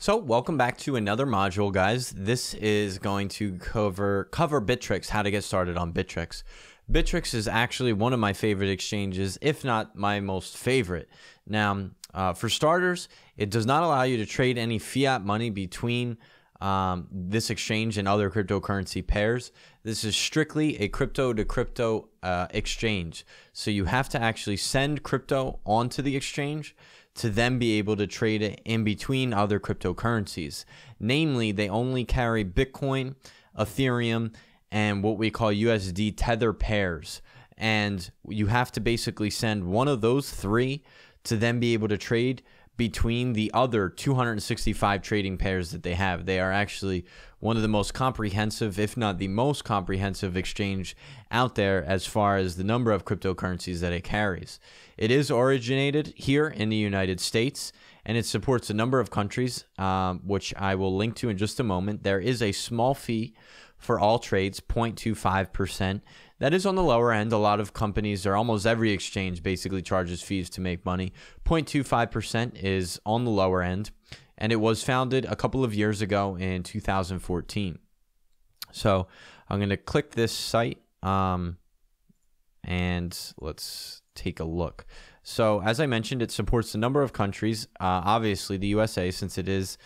So welcome back to another module, guys. This is going to cover Bittrex, how to get started on Bittrex. Bittrex is actually one of my favorite exchanges, if not my most favorite. Now, for starters, it does not allow you to trade any fiat money between this exchange and other cryptocurrency pairs. This is strictly a crypto-to-crypto exchange. So you have to actually send crypto onto the exchange to then be able to trade it in between other cryptocurrencies. Namely, they only carry Bitcoin, Ethereum, and what we call USD tether pairs. And you have to basically send one of those three to then be able to trade between the other 265 trading pairs that they have. They are actually one of the most comprehensive, if not the most comprehensive exchange out there as far as the number of cryptocurrencies that it carries. It is originated here in the United States, and it supports a number of countries, which I will link to in just a moment. There is a small fee for all trades, 0.25%. That is on the lower end. A lot of companies, or almost every exchange, basically charges fees to make money. 0.25% is on the lower end, and it was founded a couple of years ago in 2014. So I'm going to click this site, and let's take a look. So as I mentioned, it supports a number of countries, obviously the USA, since it is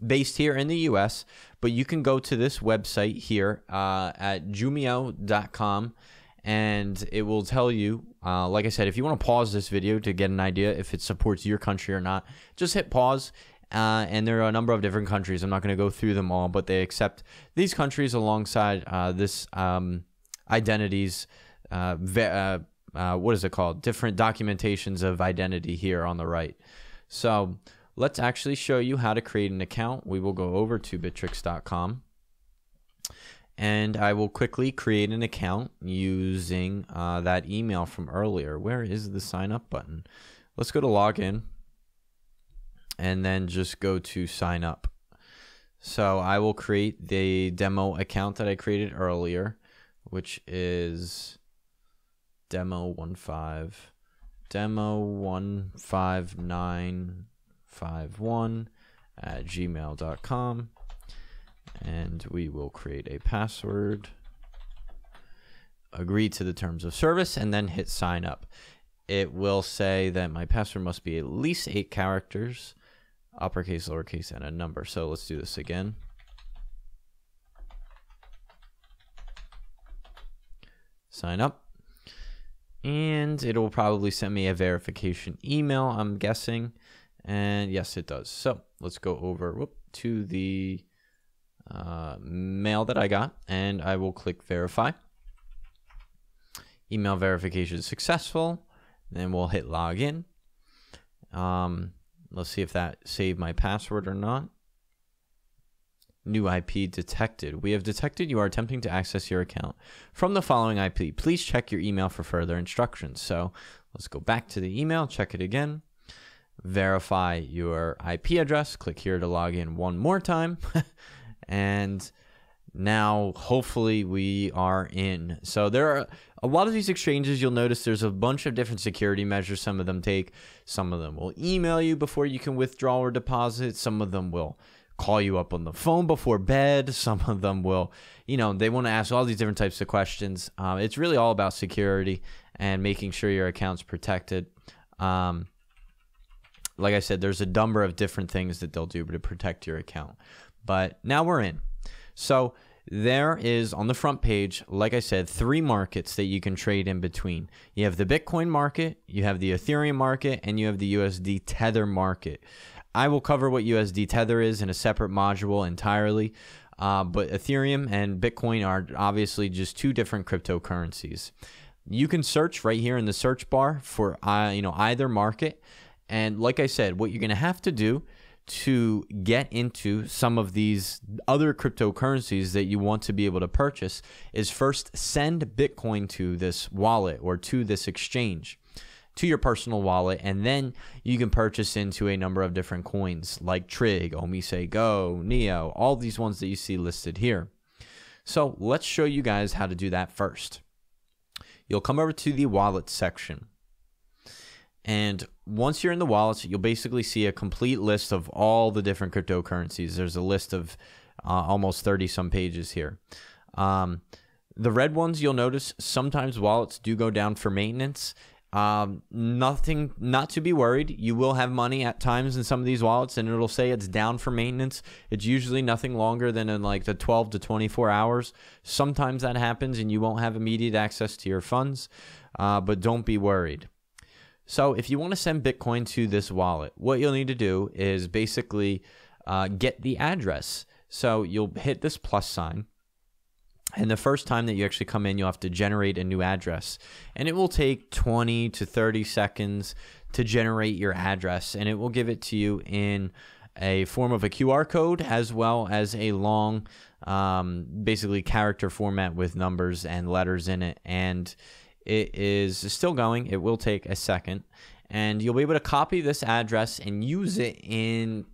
based here in the US, but you can go to this website here at jumio.com, and it will tell you, like I said, if you want to pause this video to get an idea if it supports your country or not, just hit pause. And there are a number of different countries. I'm not going to go through them all, but they accept these countries alongside this identities, what is it called? Different documentations of identity here on the right. So let's actually show you how to create an account. We will go over to bittrex.com, and I will quickly create an account using that email from earlier. Where is the sign up button? Let's go to login and then just go to sign up. So I will create the demo account that I created earlier, which is demo15951@gmail.com, and we will create a password, agree to the terms of service, and then hit sign up. It will say that my password must be at least 8 characters, uppercase, lowercase, and a number. So let's do this again. Sign up. And it will probably send me a verification email, I'm guessing. And yes, it does. So let's go over to the mail that I got, and I will click verify. Email verification successful. Then we'll hit login. Let's see if that saved my password or not. New IP detected. We have detected you are attempting to access your account from the following IP. Please check your email for further instructions. So let's go back to the email, check it again, verify your IP address, click here to log in one more time, and now hopefully we are in. So there are a lot of these exchanges. You'll notice there's a bunch of different security measures. Some of them will email you before you can withdraw or deposit. Some of them will call you up on the phone before bed. Some of them will, they want to ask all these different types of questions. It's really all about security and making sure your account's protected. Like I said, there's a number of different things that they'll do to protect your account. But now we're in. So there is, on the front page, like I said, 3 markets that you can trade in between. You have the Bitcoin market, you have the Ethereum market, and you have the USD tether market. I will cover what USD tether is in a separate module entirely, but Ethereum and Bitcoin are obviously just 2 different cryptocurrencies. You can search right here in the search bar for either market, and like I said, what you're going to have to do to get into some of these other cryptocurrencies that you want to be able to purchase is first send Bitcoin to this wallet or to this exchange, to your personal wallet, and then you can purchase into a number of different coins like Trig, Omise Go, Neo, all these ones that you see listed here. So let's show you guys how to do that first. You'll come over to the wallet section, And once you're in the wallets, you'll basically see a complete list of all the different cryptocurrencies. There's a list of almost 30 some pages here. The red ones, you'll notice sometimes wallets do go down for maintenance. Nothing, not to be worried. You will have money at times in some of these wallets and it'll say it's down for maintenance. It's usually nothing longer than in like the 12 to 24 hours. Sometimes that happens and you won't have immediate access to your funds, but don't be worried. So if you want to send Bitcoin to this wallet, what you'll need to do is basically get the address. So you'll hit this plus sign. And the first time that you actually come in, you'll have to generate a new address. And it will take 20 to 30 seconds to generate your address. And it will give it to you in a form of a QR code as well as a long, basically character format with numbers and letters in it. And it is still going. It will take a second. And you'll be able to copy this address and use it in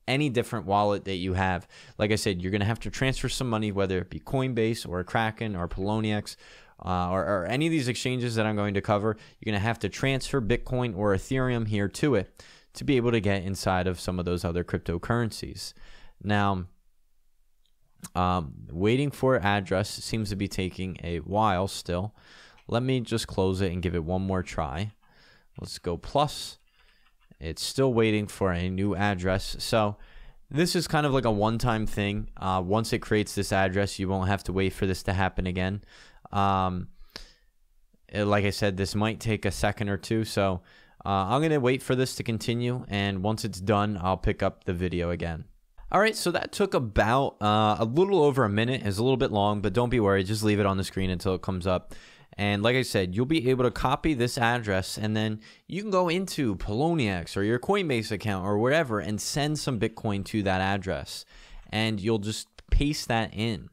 any different wallet that you have. Like I said, you're going to have to transfer some money, whether it be Coinbase or Kraken or Poloniex or any of these exchanges that I'm going to cover. You're going to have to transfer Bitcoin or Ethereum here to it to be able to get inside of some of those other cryptocurrencies. Now, waiting for address seems to be taking a while still. Let me just close it and give it one more try. Let's go plus. It's still waiting for a new address. So this is kind of like a one-time thing. Once it creates this address, you won't have to wait for this to happen again. Like I said, this might take a second or two. So I'm going to wait for this to continue. And once it's done, I'll pick up the video again. All right, so that took about a little over a minute. It's a little bit long, but don't be worried. Just leave it on the screen until it comes up. And like I said, you'll be able to copy this address and then you can go into Poloniex or your Coinbase account or wherever and send some Bitcoin to that address. And you'll just paste that in.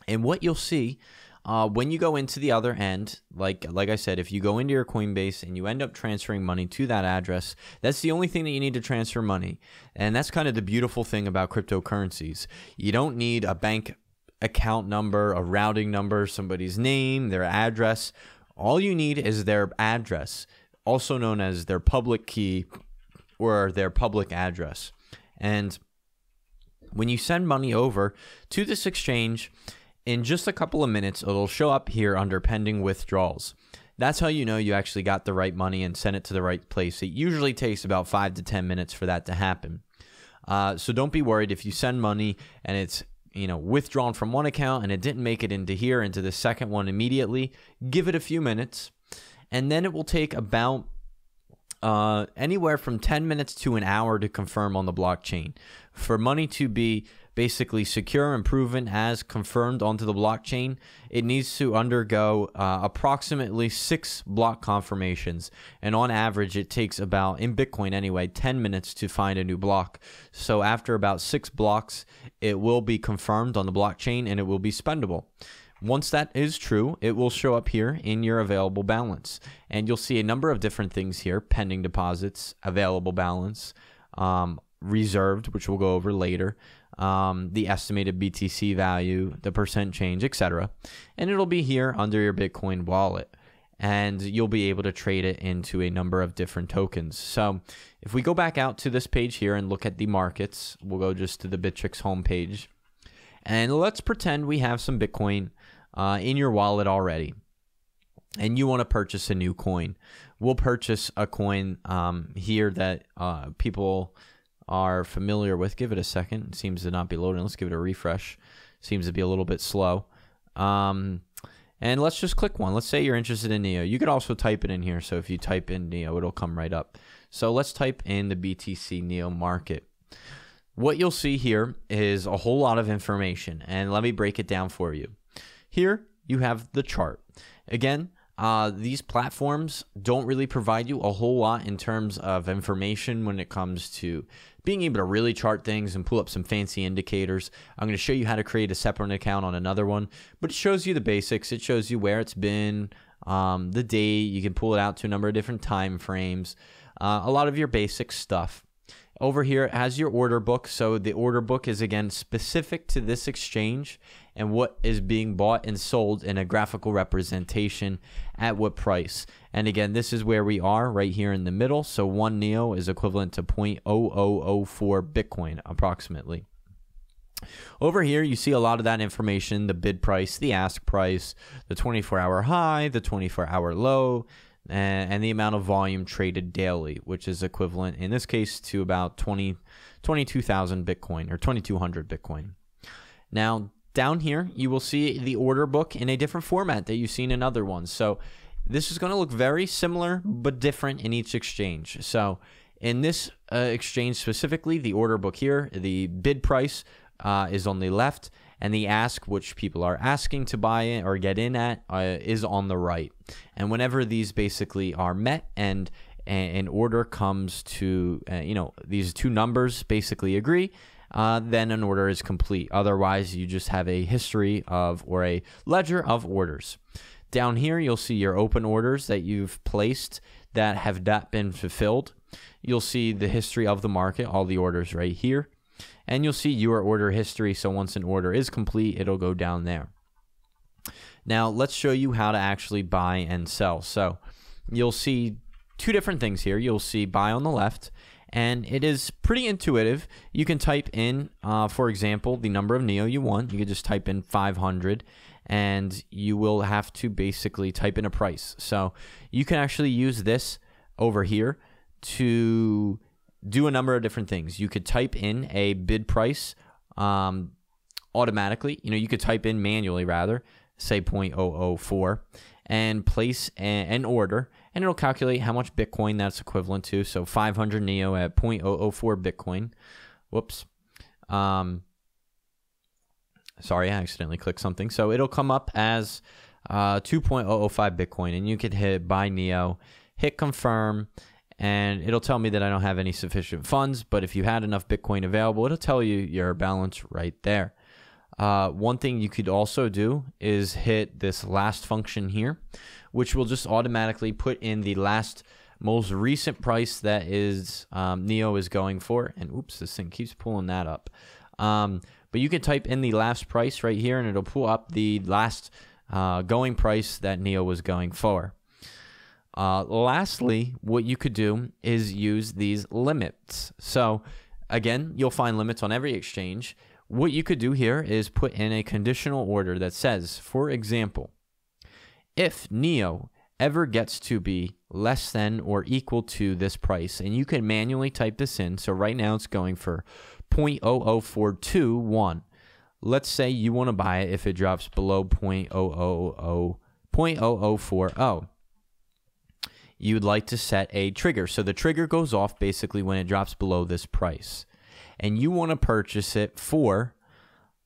And what you'll see when you go into the other end, like I said, if you go into your Coinbase and you end up transferring money to that address, that's the only thing that you need to transfer money. And that's kind of the beautiful thing about cryptocurrencies. You don't need a bank account number, a routing number, somebody's name, their address. All you need is their address, also known as their public key or their public address. And when you send money over to this exchange, in just a couple of minutes, it'll show up here under pending withdrawals. That's how you know you actually got the right money and sent it to the right place. It usually takes about 5 to 10 minutes for that to happen. So don't be worried if you send money and it's withdrawn from one account and it didn't make it into the second one immediately. Give it a few minutes and then it will take about anywhere from 10 minutes to an hour to confirm on the blockchain. For money to be basically secure and proven as confirmed onto the blockchain, it needs to undergo approximately 6 block confirmations. And on average, it takes about, in Bitcoin anyway, 10 minutes to find a new block. So after about 6 blocks, it will be confirmed on the blockchain and it will be spendable. Once that is true, it will show up here in your available balance. And you'll see a number of different things here: pending deposits, available balance, reserved, which we'll go over later, the estimated BTC value, the percent change, etc. And it'll be here under your Bitcoin wallet. And you'll be able to trade it into a number of different tokens. So if we go back out to this page here and look at the markets, we'll go just to the Bittrex homepage. And let's pretend we have some Bitcoin in your wallet already. And you want to purchase a new coin. We'll purchase a coin here that people are familiar with. Give it a second. It seems to not be loading. Let's give it a refresh. Seems to be a little bit slow. And let's just click one. Let's say you're interested in Neo. You could also type it in here. So if you type in Neo, it'll come right up. So let's type in the BTC Neo Market. What you'll see here is a whole lot of information. And let me break it down for you. Here you have the chart. Again, these platforms don't really provide you a whole lot in terms of information when it comes to being able to really chart things and pull up some fancy indicators. I'm going to show you how to create a separate account on another one, but it shows you the basics. It shows you where it's been, the date. You can pull it out to a number of different time frames, a lot of your basic stuff. Over here it has your order book. So the order book is, again, specific to this exchange, and what is being bought and sold in a graphical representation at what price. And again, this is where we are right here in the middle. So 1 Neo is equivalent to 0.0004 Bitcoin approximately. Over here, you see a lot of that information: the bid price, the ask price, the 24-hour high, the 24-hour low, and the amount of volume traded daily, which is equivalent in this case to about 22,000 Bitcoin or 2,200 Bitcoin. Now, down here, you will see the order book in a different format that you've seen in other ones. So this is going to look very similar but different in each exchange. So in this exchange specifically, the order book here, the bid price is on the left, and the ask, which people are asking to buy in or get in at, is on the right. And whenever these basically are met and an order comes to, these two numbers basically agree, then an order is complete. Otherwise, you just have a history of, or a ledger of orders. Down here, you'll see your open orders that you've placed that have not been fulfilled. You'll see the history of the market, all the orders right here. And you'll see your order history. So once an order is complete, it'll go down there. Now, let's show you how to actually buy and sell. So you'll see two different things here. You'll see buy on the left, and it is pretty intuitive. You can type in, for example, the number of Neo you want. You can just type in 500, and you will have to basically type in a price. So you can actually use this over here to do a number of different things. You could type in a bid price automatically. You could type in manually, rather, say 0.004, and place an order, and it'll calculate how much Bitcoin that's equivalent to. So 500 Neo at 0.004 Bitcoin. Whoops. Sorry, I accidentally clicked something. So it'll come up as 2.005 Bitcoin, and you could hit buy Neo, hit confirm, and it'll tell me that I don't have any sufficient funds. But if you had enough Bitcoin available, it'll tell you your balance right there. One thing you could also do is hit this last function here, which will just automatically put in the most recent price that is Neo is going for. And oops, this thing keeps pulling that up. But you can type in the last price right here, and it'll pull up the last going price that Neo was going for. Lastly, what you could do is use these limits. So again, you'll find limits on every exchange. What you could do here is put in a conditional order that says, for example, if Neo ever gets to be less than or equal to this price, and you can manually type this in. So right now it's going for 0.00421. Let's say you want to buy it if it drops below 0.0040. You'd like to set a trigger. So the trigger goes off basically when it drops below this price. And you want to purchase it for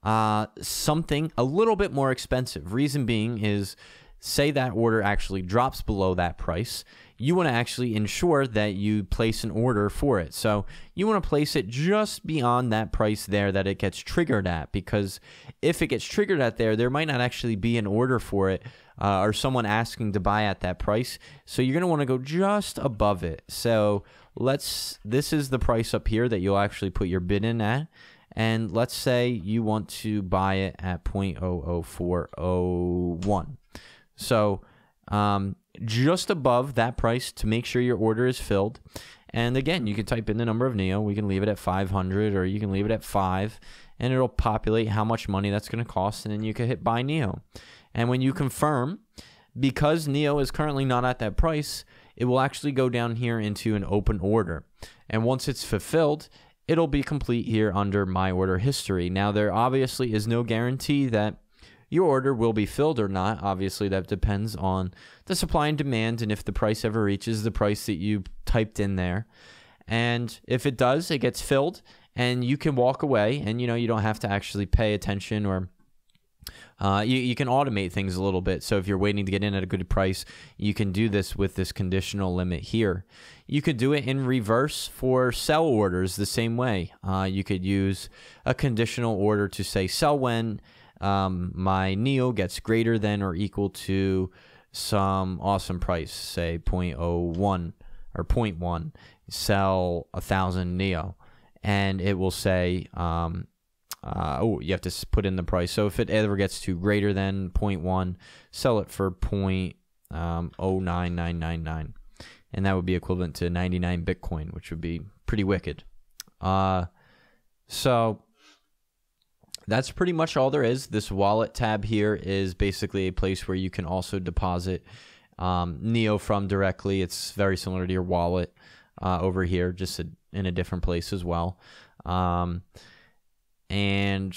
something a little bit more expensive. Reason being is, say that order actually drops below that price. You want to actually ensure that you place an order for it. So you want to place it just beyond that price there that it gets triggered at, because if it gets triggered at there might not actually be an order for it or someone asking to buy at that price. So you're going to want to go just above it. So this is the price up here that you'll actually put your bid in at. And let's say you want to buy it at 0.00401. So just above that price to make sure your order is filled. And again, you can type in the number of Neo. We can leave it at 500, or you can leave it at 5, and it'll populate how much money that's going to cost, and then you can hit buy Neo. And when you confirm, because Neo is currently not at that price, it will actually go down here into an open order. And once it's fulfilled, it'll be complete here under my order history. Now, there obviously is no guarantee that your order will be filled or not. Obviously, that depends on the supply and demand, and if the price ever reaches the price that you typed in there. And if it does, it gets filled, and you can walk away, and you don't have to actually pay attention, or you can automate things a little bit. So if you're waiting to get in at a good price, you can do this with this conditional limit here. You could do it in reverse for sell orders the same way. You could use a conditional order to say sell when my Neo gets greater than or equal to some awesome price, say 0.01 or 0.1, sell 1,000 Neo. And it will say you have to put in the price. So if it ever gets to greater than 0.1, sell it for 0.09999, and that would be equivalent to 99 Bitcoin, which would be pretty wicked. So that's pretty much all there is. This wallet tab here is basically a place where you can also deposit Neo from directly. It's very similar to your wallet over here, just in a different place as well. And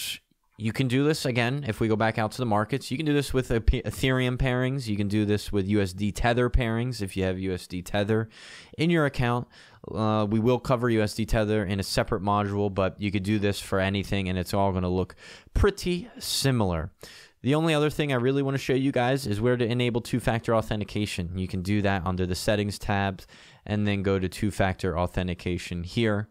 you can do this, again, if we go back out to the markets, you can do this with Ethereum pairings. You can do this with USD Tether pairings if you have USD Tether in your account. We will cover USD Tether in a separate module, but you could do this for anything, and it's all going to look pretty similar. The only other thing I really want to show you guys is where to enable two-factor authentication. You can do that under the Settings tab, and then go to two-factor authentication here.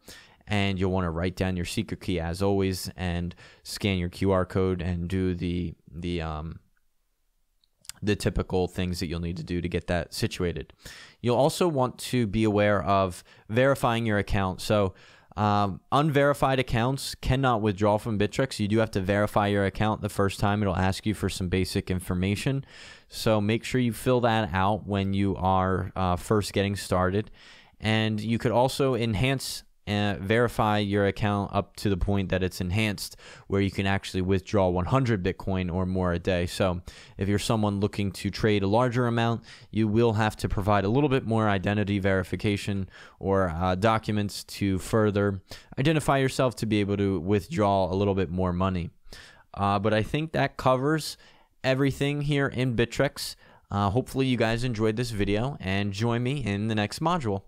And you'll want to write down your secret key as always, and scan your QR code and do the typical things that you'll need to do to get that situated. You'll also want to be aware of verifying your account. So unverified accounts cannot withdraw from Bittrex. You do have to verify your account the first time. It'll ask you for some basic information. So make sure you fill that out when you are first getting started. And you could also verify your account up to the point that it's enhanced, where you can actually withdraw 100 Bitcoin or more a day. So if you're someone looking to trade a larger amount, you will have to provide a little bit more identity verification or documents to further identify yourself to be able to withdraw a little bit more money. But I think that covers everything here in Bittrex. Hopefully you guys enjoyed this video, and join me in the next module.